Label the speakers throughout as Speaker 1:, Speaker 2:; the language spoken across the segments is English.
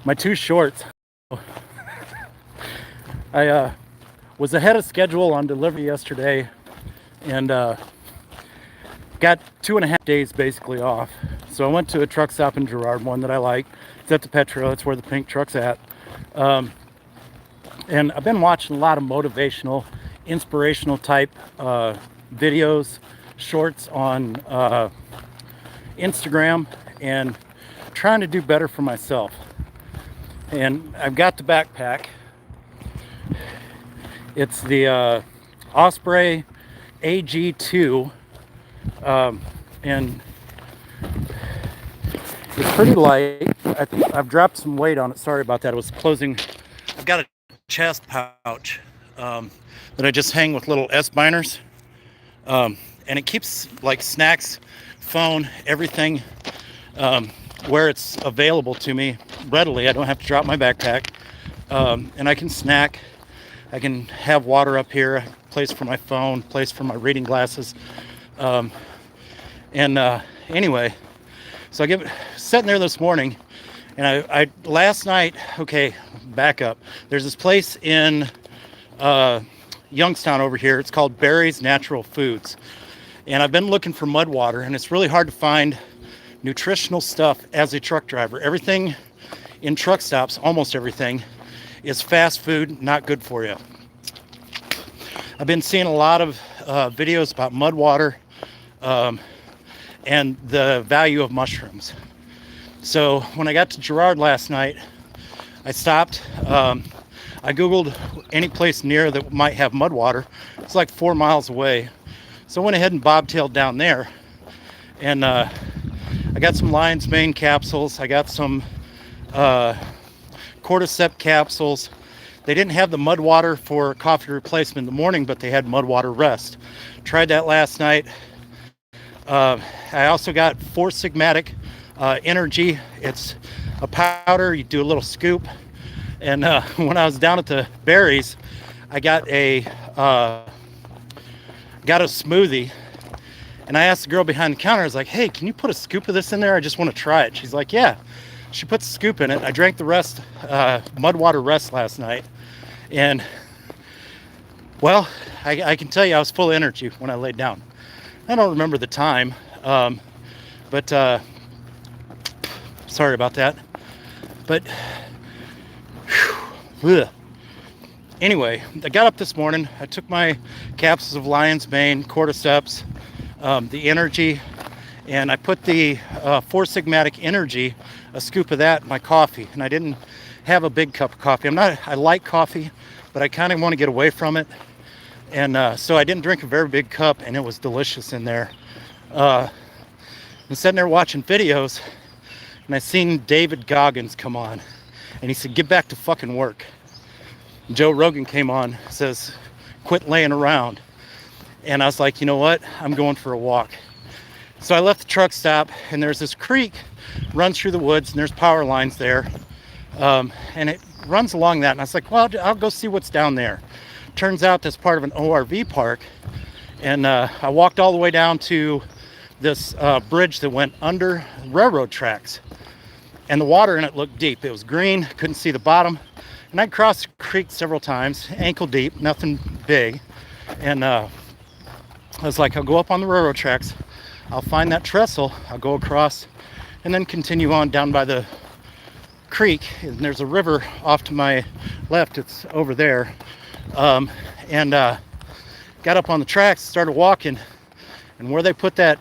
Speaker 1: my two shorts. I was ahead of schedule on delivery yesterday and got 2.5 days basically off. So I went to a truck stop in Girard, one that I like. It's at the Petro, that's where the pink truck's at. And I've been watching a lot of motivational, inspirational type videos, shorts on Instagram, and trying to do better for myself. And I've got the backpack. It's the Osprey AG2, and it's pretty light. I've dropped some weight on it. Sorry about that. It was closing. I've got a chest pouch that I just hang with little S-binders, and it keeps like snacks, phone, everything where it's available to me readily. I don't have to drop my backpack, and I can snack. I can have water up here, place for my phone, place for my reading glasses. Anyway, so I get sitting there this morning, and I last night, okay, back up. There's this place in Youngstown over here. It's called Barry's Natural Foods. And I've been looking for mud water, and it's really hard to find nutritional stuff as a truck driver. Everything in truck stops, almost everything, is fast food, not good for you. I've been seeing a lot of videos about mud water and the value of mushrooms. So when I got to Girard last night, I stopped. I Googled any place near that might have mud water. It's like 4 miles away. So I went ahead and bobtailed down there. And I got some Lion's Mane capsules. I got some cordyceps capsules. They didn't have the mud water for coffee replacement in the morning, but they had mud water rest. Tried that last night. I also got Four Sigmatic Energy. It's a powder. You do a little scoop. And when I was down at the Barry's, I got a smoothie. And I asked the girl behind the counter, I was like, hey, can you put a scoop of this in there? I just want to try it. She's like, yeah. She put the scoop in it. I drank the rest, mud water rest last night. And, well, I can tell you I was full of energy when I laid down. I don't remember the time, but sorry about that. But, whew, anyway, I got up this morning. I took my capsules of Lion's Mane, cordyceps, the energy, and I put the Four Sigmatic Energy, a scoop of that in my coffee. And I didn't have a big cup of coffee. I like coffee, but I kind of want to get away from it. And so I didn't drink a very big cup, and it was delicious in there. I'm sitting there watching videos, and I seen David Goggins come on, and he said, get back to fucking work. And Joe Rogan came on, says, quit laying around. And I was like, you know what? I'm going for a walk. So I left the truck stop, and there's this creek runs through the woods, and there's power lines there. And it runs along that. And I was like, well, I'll go see what's down there. Turns out that's part of an ORV park. And I walked all the way down to this bridge that went under railroad tracks. And the water in it looked deep. It was green, couldn't see the bottom. And I crossed the creek several times, ankle deep, nothing big. And I was like, I'll go up on the railroad tracks. I'll find that trestle. I'll go across and then continue on down by the creek. And there's a river off to my left. It's over there. And got up on the tracks, started walking. And where they put that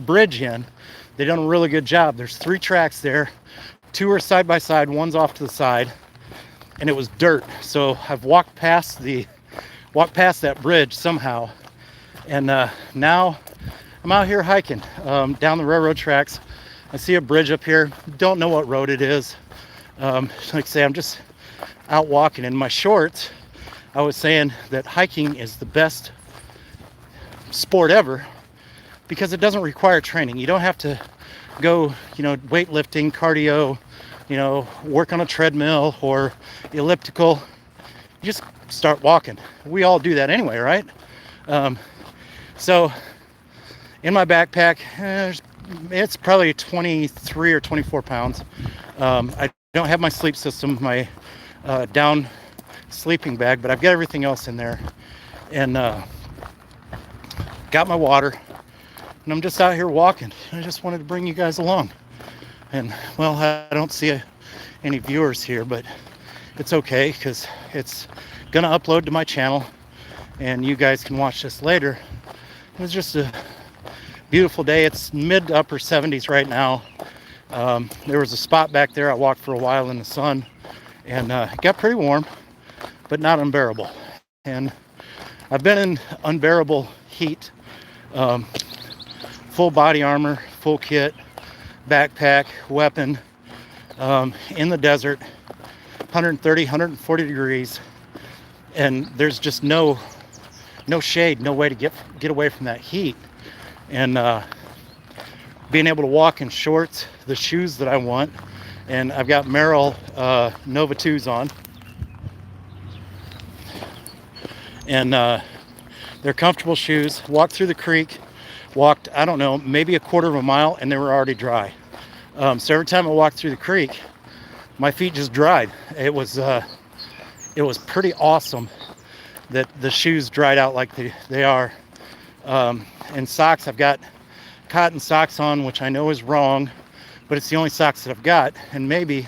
Speaker 1: bridge in, they done a really good job. There's 3 tracks there. 2 are side by side, one's off to the side. And it was dirt. So I've walked past that bridge somehow. And now I'm out here hiking down the railroad tracks. I see a bridge up here. Don't know what road it is. Like I say, I'm just out walking. In my shorts, I was saying that hiking is the best sport ever because it doesn't require training. You don't have to go, weightlifting, cardio, work on a treadmill or elliptical. You just start walking. We all do that anyway, right? So in my backpack, it's probably 23 or 24 pounds. I don't have my sleep system, my down sleeping bag, but I've got everything else in there, and got my water, and I'm just out here walking. I just wanted to bring you guys along. And well, I don't see any viewers here, but it's okay because it's gonna upload to my channel and you guys can watch this later. It was just a beautiful day. It's mid to upper 70s right now. There was a spot back there I walked for a while in the sun, and it got pretty warm, but not unbearable. And I've been in unbearable heat, full body armor, full kit, backpack, weapon, in the desert, 130, 140 degrees, and there's just no shade, no way to get away from that heat. And being able to walk in shorts, the shoes that I want, and I've got Merrell Nova 2s on, and they're comfortable shoes. Walked through the creek, walked, I don't know, maybe a quarter of a mile, and they were already dry. So every time I walked through the creek, my feet just dried. It was pretty awesome that the shoes dried out like they are. And socks, I've got cotton socks on, which I know is wrong, but it's the only socks that I've got. And maybe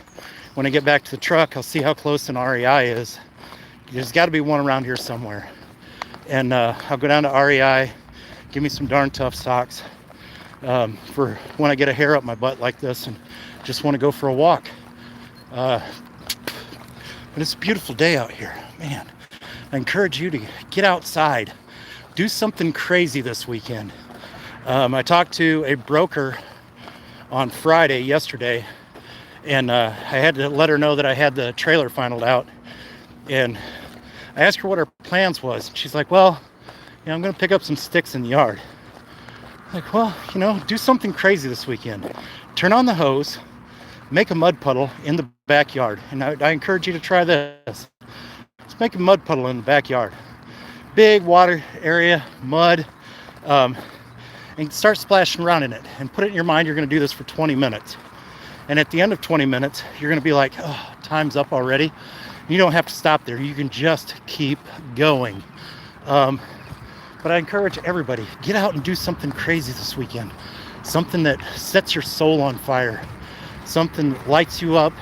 Speaker 1: when I get back to the truck, I'll see how close an REI is. There's got to be one around here somewhere. And I'll go down to REI, give me some darn tough socks for when I get a hair up my butt like this and just want to go for a walk. But it's a beautiful day out here, man. I encourage you to get outside, do something crazy this weekend. I talked to a broker on Friday, yesterday, and I had to let her know that I had the trailer finalized out. And I asked her what her plans was. She's like, well, I'm going to pick up some sticks in the yard. I'm like, well, do something crazy this weekend. Turn on the hose, make a mud puddle in the backyard. And I encourage you to try this. Let's make a mud puddle in the backyard. Big water area, mud, and start splashing around in it. And put it in your mind, you're going to do this for 20 minutes. And at the end of 20 minutes, you're going to be like, oh, time's up already. You don't have to stop there. You can just keep going. But I encourage everybody, get out and do something crazy this weekend. Something that sets your soul on fire. Something that lights you up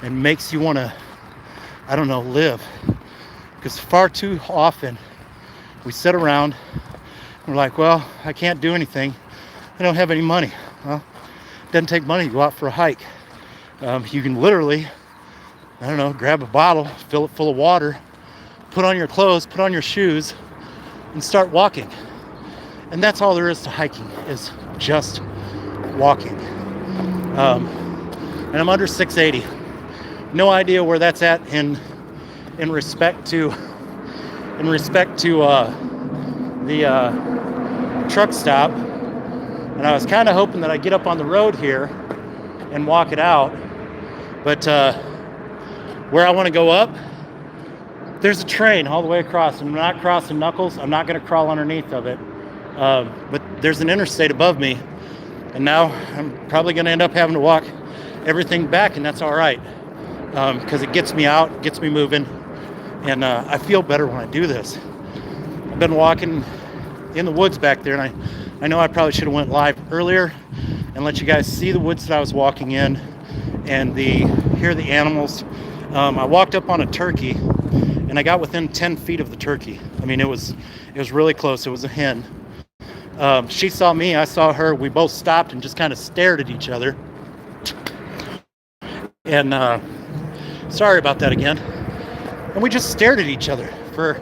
Speaker 1: and makes you want to, live. Because far too often, we sit around and we're like, well, I can't do anything. I don't have any money. Well, it doesn't take money to go out for a hike. You can literally, grab a bottle, fill it full of water, put on your clothes, put on your shoes, and start walking. And that's all there is to hiking, is just walking. And I'm under 680. No idea where that's at in respect to the truck stop. And I was kind of hoping that I'd get up on the road here and walk it out. But where I want to go up, there's a train all the way across. I'm not crossing Knuckles. I'm not going to crawl underneath of it. But there's an interstate above me. And now I'm probably going to end up having to walk everything back, and that's all right. Because it gets me out, gets me moving. And I feel better when I do this. I've been walking in the woods back there, and I know I probably should have went live earlier and let you guys see the woods that I was walking in and hear the animals. I walked up on a turkey, and I got within 10 feet of the turkey. I mean, it was really close. It was a hen. She saw me, I saw her. We both stopped and just kind of stared at each other. And sorry about that again. And we just stared at each other for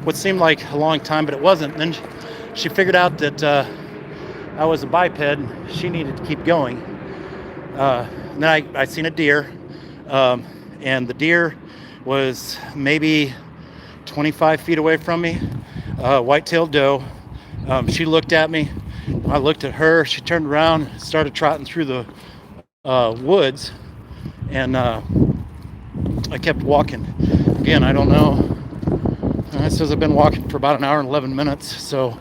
Speaker 1: what seemed like a long time, but it wasn't. And then she figured out that I was a biped and she needed to keep going. And then I seen a deer, and the deer was maybe 25 feet away from me, white-tailed doe. She looked at me, I looked at her. She turned around, started trotting through the woods, and I kept walking. Again, I don't know. It says I've been walking for about an hour and 11 minutes, so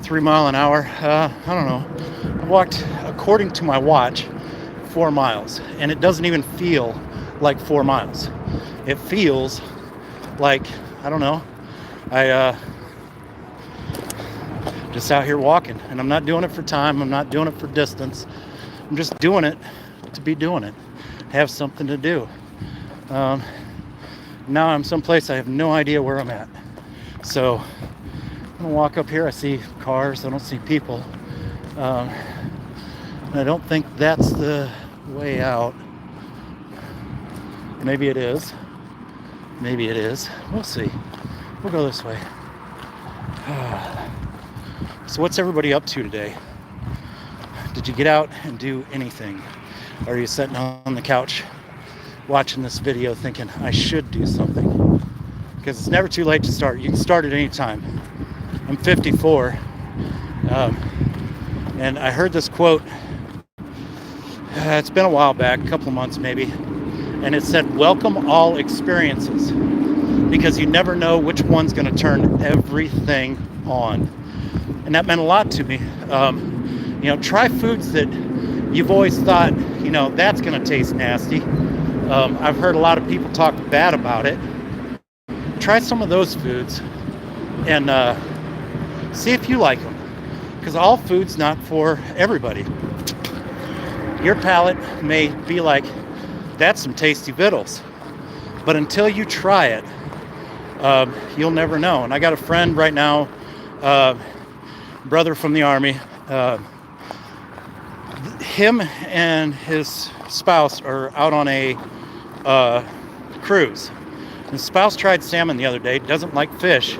Speaker 1: 3 miles an hour. I don't know. I walked, according to my watch, 4 miles, and it doesn't even feel like 4 miles. It feels like, I don't know, I just out here walking, and I'm not doing it for time. I'm not doing it for distance. I'm just doing it to be doing it. Have something to do. Now I'm someplace I have no idea where I'm at. So I'm gonna walk up here. I see cars. I don't see people. And I don't think that's the way out. Maybe it is. Maybe it is. We'll see. We'll go this way. So what's everybody up to today? Did you get out and do anything? Or are you sitting on the couch watching this video thinking, I should do something? Because it's never too late to start. You can start at any time. I'm 54. And I heard this quote. It's been a while back, a couple of months maybe. And it said, welcome all experiences. Because you never know which one's going to turn everything on. And that meant a lot to me. Try foods that you've always thought, that's going to taste nasty. I've heard a lot of people talk bad about it. Try some of those foods and see if you like them. Because all food's not for everybody. Your palate may be like, that's some tasty vittles. But until you try it, you'll never know. And I got a friend right now, brother from the Army. Him and his spouse are out on a cruise. His spouse tried salmon the other day, doesn't like fish.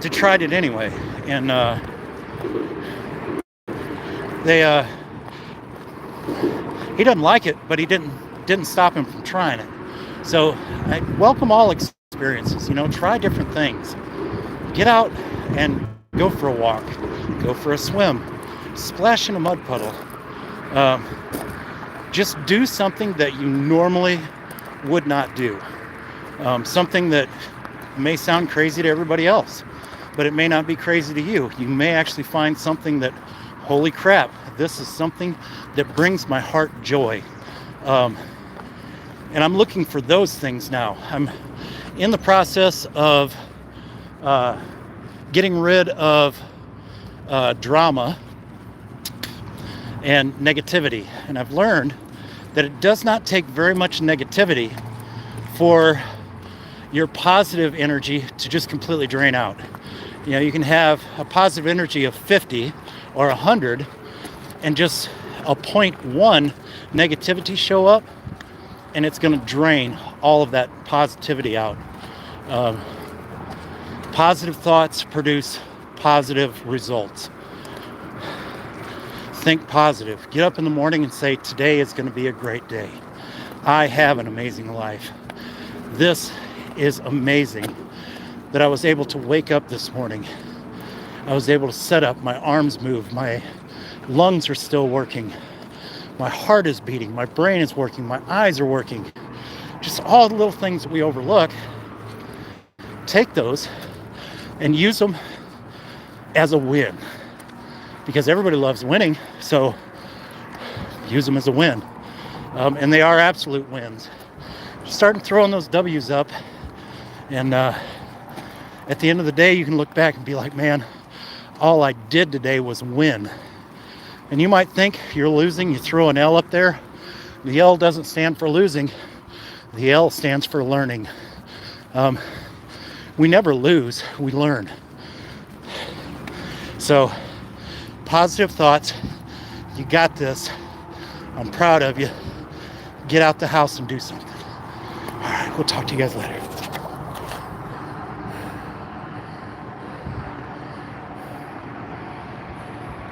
Speaker 1: They tried it anyway. And he doesn't like it, but he didn't stop him from trying it. So I welcome all experiences, try different things. Get out and go for a walk, go for a swim, splash in a mud puddle. Just do something that you normally would not do. Something that may sound crazy to everybody else, but it may not be crazy to you. You may actually find something that, holy crap, this is something that brings my heart joy. And I'm looking for those things now. I'm in the process of getting rid of drama and negativity. And I've learned that it does not take very much negativity for your positive energy to just completely drain out. You can have a positive energy of 50 or 100 and just a 0.1 negativity show up, and it's going to drain all of that positivity out. Positive thoughts produce positive results. Think positive. Get up in the morning and say, today is going to be a great day. I have an amazing life. This is amazing that I was able to wake up this morning. I was able to set up, my arms move, my lungs are still working. My heart is beating, my brain is working, my eyes are working. Just all the little things that we overlook. Take those and use them as a win. Because everybody loves winning, so use them as a win. And they are absolute wins. Just start throwing those W's up, and at the end of the day, you can look back and be like, man, all I did today was win. And you might think you're losing, you throw an L up there. The L doesn't stand for losing. The L stands for learning. We never lose, we learn. So, positive thoughts. You got this. I'm proud of you. Get out the house and do something. All right, we'll talk to you guys later.